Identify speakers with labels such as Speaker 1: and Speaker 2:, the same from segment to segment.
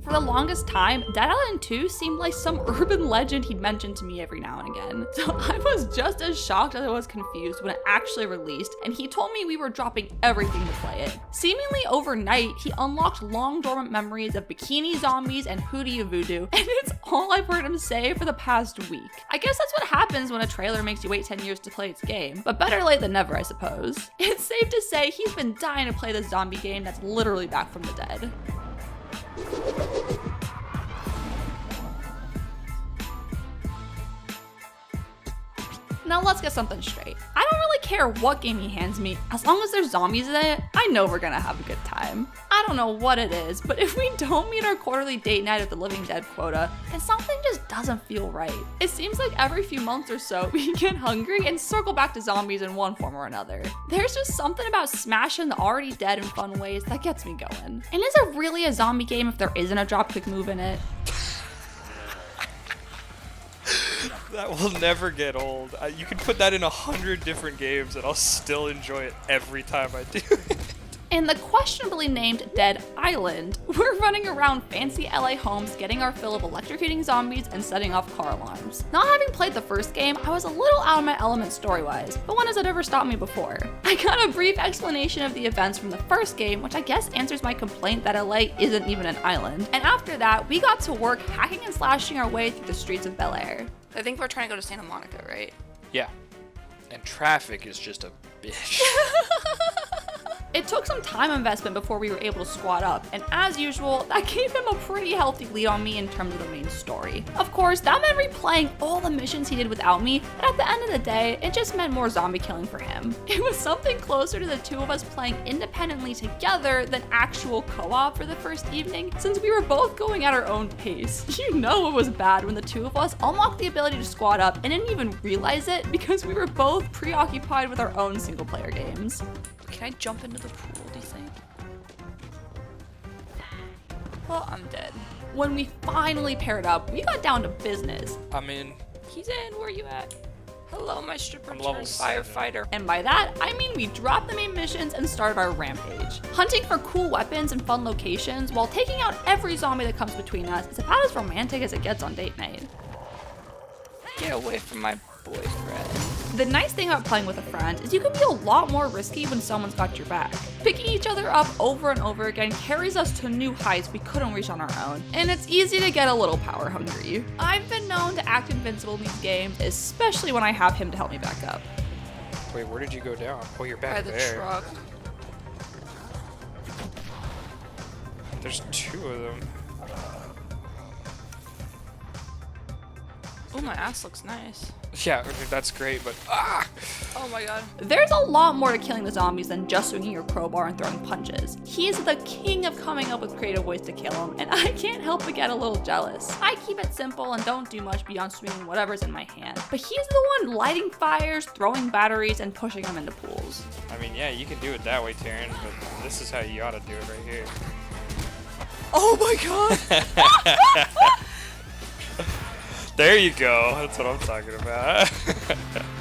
Speaker 1: For the longest time, Dead Island 2 seemed like some urban legend he'd mentioned to me every now and again. So I was just as shocked as I was confused when it actually released, and he told me we were dropping everything to play it. Seemingly overnight, he unlocked long dormant memories of bikini zombies and Voodoo, and it's all I've heard him say for the past week. I guess that's what happens when a trailer makes you wait 10 years to play its game, but better late than never, I suppose. It's safe to say he's been dying to play this zombie game that's literally back from the dead. Now let's get something straight. I don't really care what game he hands me, as long as there's zombies in it, I know we're gonna have a good time. I don't know what it is, but if we don't meet our quarterly date night of the Living Dead quota, then something just doesn't feel right. It seems like every few months or so, we get hungry and circle back to zombies in one form or another. There's just something about smashing the already dead in fun ways that gets me going. And is it really a zombie game if there isn't a dropkick move in it?
Speaker 2: That will never get old. You can put that in 100 different games and I'll still enjoy it every time I do it.
Speaker 1: In the questionably named Dead Island, we're running around fancy LA homes getting our fill of electrocuting zombies and setting off car alarms. Not having played the first game, I was a little out of my element story-wise, but when has it ever stopped me before? I got a brief explanation of the events from the first game, which I guess answers my complaint that LA isn't even an island, and after that, we got to work hacking and slashing our way through the streets of Bel Air. I think we're trying to go to Santa Monica, right?
Speaker 2: Yeah. And traffic is just a bitch.
Speaker 1: It took some time investment before we were able to squad up, and as usual, that gave him a pretty healthy lead on me in terms of the main story. Of course, that meant replaying all the missions he did without me, but at the end of the day, it just meant more zombie killing for him. It was something closer to the two of us playing independently together than actual co-op for the first evening, since we were both going at our own pace. You know it was bad when the two of us unlocked the ability to squad up and didn't even realize it because we were both preoccupied with our own single-player games. Can I jump into the pool, do you think? Well, I'm dead. When we finally paired up, we got down to business.
Speaker 2: I'm in.
Speaker 1: He's in, where are you at? Hello, my stripper
Speaker 2: I'm level
Speaker 1: turned
Speaker 2: 7.
Speaker 1: firefighter. And by that, I mean we dropped the main missions and started our rampage. Hunting for cool weapons and fun locations while taking out every zombie that comes between us is about as romantic as it gets on date night. Get away from my boyfriend. The nice thing about playing with a friend is you can be a lot more risky when someone's got your back. Picking each other up over and over again carries us to new heights we couldn't reach on our own, and it's easy to get a little power hungry. I've been known to act invincible in these games, especially when I have him to help me back up.
Speaker 2: Wait, where did you go down? Oh, you're back
Speaker 1: By the
Speaker 2: there.
Speaker 1: truck.
Speaker 2: There's 2 of them.
Speaker 1: Oh, my ass looks nice.
Speaker 2: Yeah, I mean, that's great, but
Speaker 1: Oh my god. There's a lot more to killing the zombies than just swinging your crowbar and throwing punches. He's the king of coming up with creative ways to kill him, and I can't help but get a little jealous. I keep it simple and don't do much beyond swinging whatever's in my hand, but he's the one lighting fires, throwing batteries, and pushing them into pools.
Speaker 2: I mean, yeah, you can do it that way, Taryn, but this is how you ought to do it right here.
Speaker 1: Oh my god!
Speaker 2: There you go. That's what I'm talking about.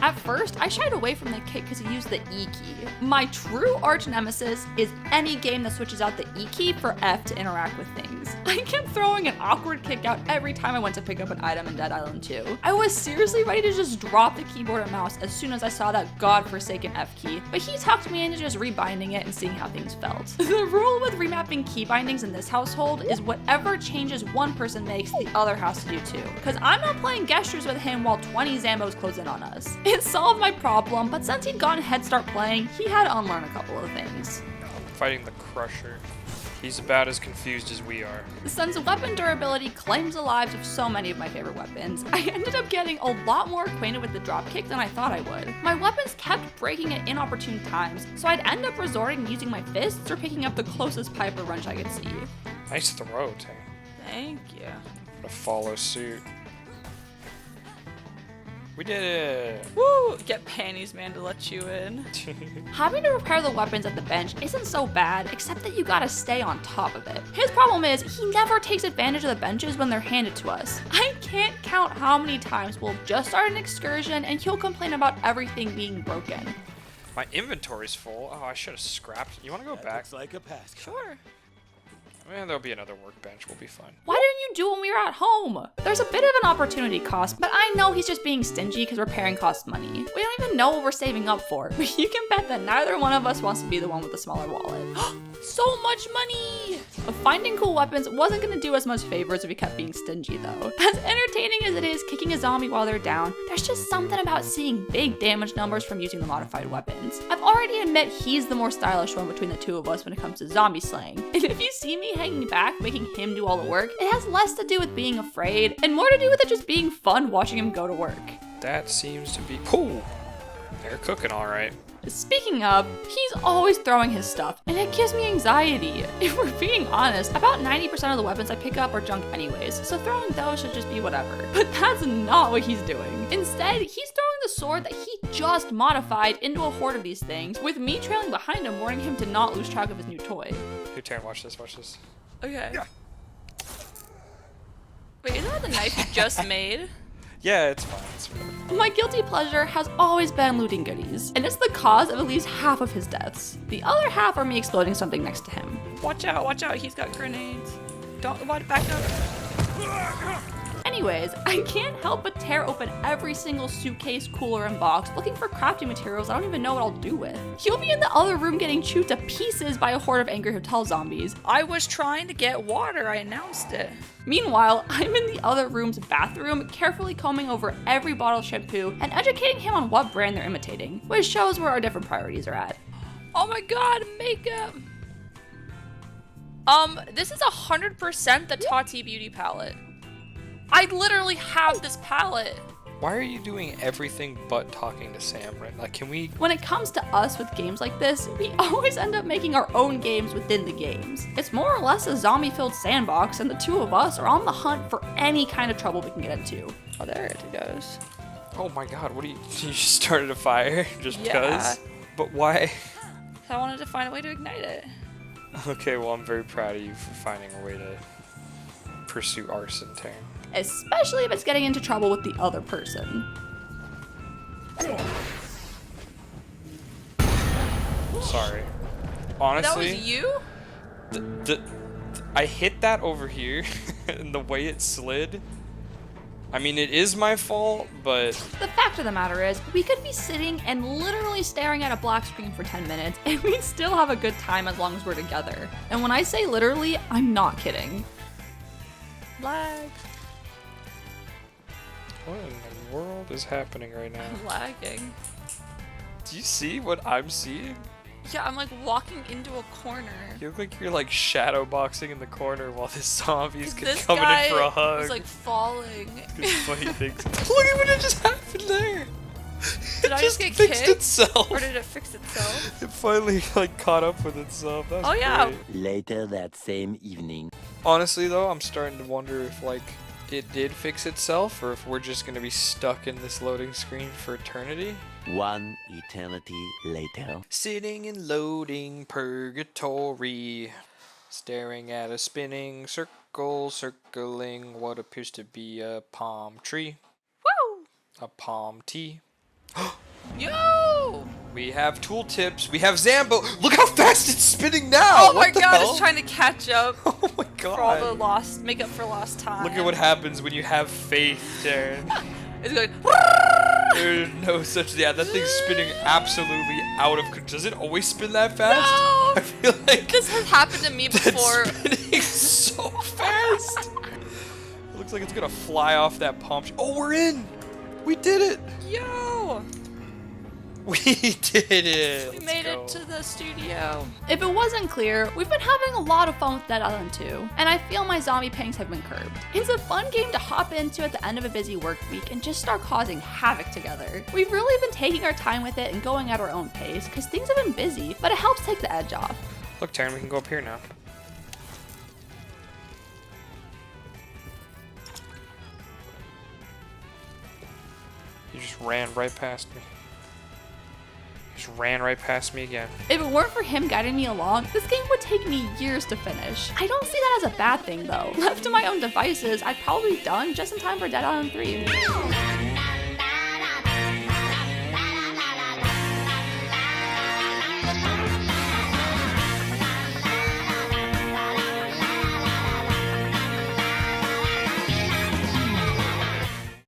Speaker 1: At first, I shied away from the kick because he used the E key. My true arch nemesis is any game that switches out the E key for F to interact with things. I kept throwing an awkward kick out every time I went to pick up an item in Dead Island 2. I was seriously ready to just drop the keyboard and mouse as soon as I saw that godforsaken F key, but he talked me into just rebinding it and seeing how things felt. The rule with remapping key bindings in this household is whatever changes one person makes, the other has to do too. Because I'm not playing gestures with him while 20 Zambos close in on us. It solved my problem, but since he'd gotten head start playing, he had to unlearn a couple of things.
Speaker 2: Fighting the Crusher. He's about as confused as we are.
Speaker 1: Since weapon durability claims the lives of so many of my favorite weapons, I ended up getting a lot more acquainted with the dropkick than I thought I would. My weapons kept breaking at inopportune times, so I'd end up resorting to using my fists or picking up the closest pipe or wrench I could see.
Speaker 2: Nice throw, Tay.
Speaker 1: Thank you.
Speaker 2: To follow suit. We did it!
Speaker 1: Woo! Get panties, man, to let you in. Having to repair the weapons at the bench isn't so bad, except that you gotta stay on top of it. His problem is, he never takes advantage of the benches when they're handed to us. I can't count how many times we'll just start an excursion and he'll complain about everything being broken.
Speaker 2: My inventory's full. Oh, I should have scrapped. You want to go back?
Speaker 3: Looks like a pass.
Speaker 1: Sure.
Speaker 2: There'll be another workbench. We'll be fine.
Speaker 1: Why didn't you do when we were at home? There's a bit of an opportunity cost, but I know he's just being stingy because repairing costs money. We don't even know what we're saving up for. But you can bet that neither one of us wants to be the one with the smaller wallet. So much money! But finding cool weapons wasn't going to do us much favors if we kept being stingy though. As entertaining as it is kicking a zombie while they're down, there's just something about seeing big damage numbers from using the modified weapons. I've already admit he's the more stylish one between the two of us when it comes to zombie slaying. And if you see me hanging back, making him do all the work, it has less to do with being afraid and more to do with it just being fun watching him go to work.
Speaker 2: That seems to be... Ooh, they're cooking all right.
Speaker 1: Speaking of, he's always throwing his stuff, and it gives me anxiety. If we're being honest, about 90% of the weapons I pick up are junk anyways, so throwing those should just be whatever. But that's not what he's doing. Instead, he's throwing the sword that he just modified into a horde of these things, with me trailing behind him, warning him to not lose track of his new toy.
Speaker 2: Here, Taryn, watch this, watch this.
Speaker 1: Okay. Yeah. Wait, isn't that the knife you just made?
Speaker 2: Yeah, it's fine, it's fine.
Speaker 1: My guilty pleasure has always been looting goodies, and it's the cause of at least half of his deaths. The other half are me exploding something next to him. Watch out, he's got grenades. Don't, back up. Anyways, I can't help but tear open every single suitcase, cooler, and box looking for crafting materials I don't even know what I'll do with. He'll be in the other room getting chewed to pieces by a horde of angry hotel zombies. I was trying to get water, I announced it. Meanwhile, I'm in the other room's bathroom, carefully combing over every bottle of shampoo and educating him on what brand they're imitating, which shows where our different priorities are at. Oh my god, makeup! This is 100% the Tati Beauty palette. I literally have this palette.
Speaker 2: Why are you doing everything but talking to Sam right now? Can we...
Speaker 1: When it comes to us with games like this, we always end up making our own games within the games. It's more or less a zombie-filled sandbox, and the two of us are on the hunt for any kind of trouble we can get into. Oh, there it goes.
Speaker 2: Oh my god, what are you... You just started a fire just because? But why?
Speaker 1: I wanted to find a way to ignite it.
Speaker 2: Okay, well, I'm very proud of you for finding a way to pursue arson, Taryn.
Speaker 1: Especially if it's getting into trouble with the other person.
Speaker 2: Sorry. Honestly...
Speaker 1: That was you?
Speaker 2: I hit that over here, and the way it slid... I mean, it is my fault, but...
Speaker 1: The fact of the matter is, we could be sitting and literally staring at a black screen for 10 minutes, and we'd still have a good time as long as we're together. And when I say literally, I'm not kidding. Lag.
Speaker 2: What in the world is happening right now?
Speaker 1: I'm lagging.
Speaker 2: Do you see what I'm seeing?
Speaker 1: Yeah, I'm like walking into a corner.
Speaker 2: You look like you're like shadow boxing in the corner while this zombie's coming in for a hug.
Speaker 1: He's like falling.
Speaker 2: Funny things. Look at what just happened there.
Speaker 1: Did I just get
Speaker 2: fixed
Speaker 1: kicked?
Speaker 2: itself.
Speaker 1: Or did it fix itself?
Speaker 2: It finally like caught up with itself. That was
Speaker 1: yeah.
Speaker 2: great.
Speaker 3: Later that same evening.
Speaker 2: Honestly though, I'm starting to wonder if like it did fix itself or if we're just gonna be stuck in this loading screen for eternity.
Speaker 3: One eternity later.
Speaker 2: Sitting in loading purgatory, staring at a spinning circle, circling what appears to be a palm tree.
Speaker 1: Woo!
Speaker 2: A palm tea.
Speaker 1: Yo!
Speaker 2: We have tooltips. We have Zambo. Look how fast it's spinning now!
Speaker 1: Oh my god, it's trying to catch up.
Speaker 2: Oh my god.
Speaker 1: For all the make up for lost time.
Speaker 2: Look at what happens when you have faith, Darren.
Speaker 1: It's going.
Speaker 2: There's no such... Yeah, that thing's spinning absolutely out of control. Does it always spin that fast?
Speaker 1: No!
Speaker 2: I feel like...
Speaker 1: This has happened to me before.
Speaker 2: It's spinning so fast. It looks like it's gonna fly off that palm tree. Oh, we're in! We did it!
Speaker 1: Yo!
Speaker 2: We did it!
Speaker 1: We made it to the studio. If it wasn't clear, we've been having a lot of fun with Dead Island 2, and I feel my zombie pangs have been curbed. It's a fun game to hop into at the end of a busy work week and just start causing havoc together. We've really been taking our time with it and going at our own pace, because things have been busy, but it helps take the edge off.
Speaker 2: Look, Taryn, we can go up here now. You just ran right past me. Just ran right past me again.
Speaker 1: If it weren't for him guiding me along, this game would take me years to finish. I don't see that as a bad thing though. Left to my own devices, I'd probably be done just in time for Dead Island 3.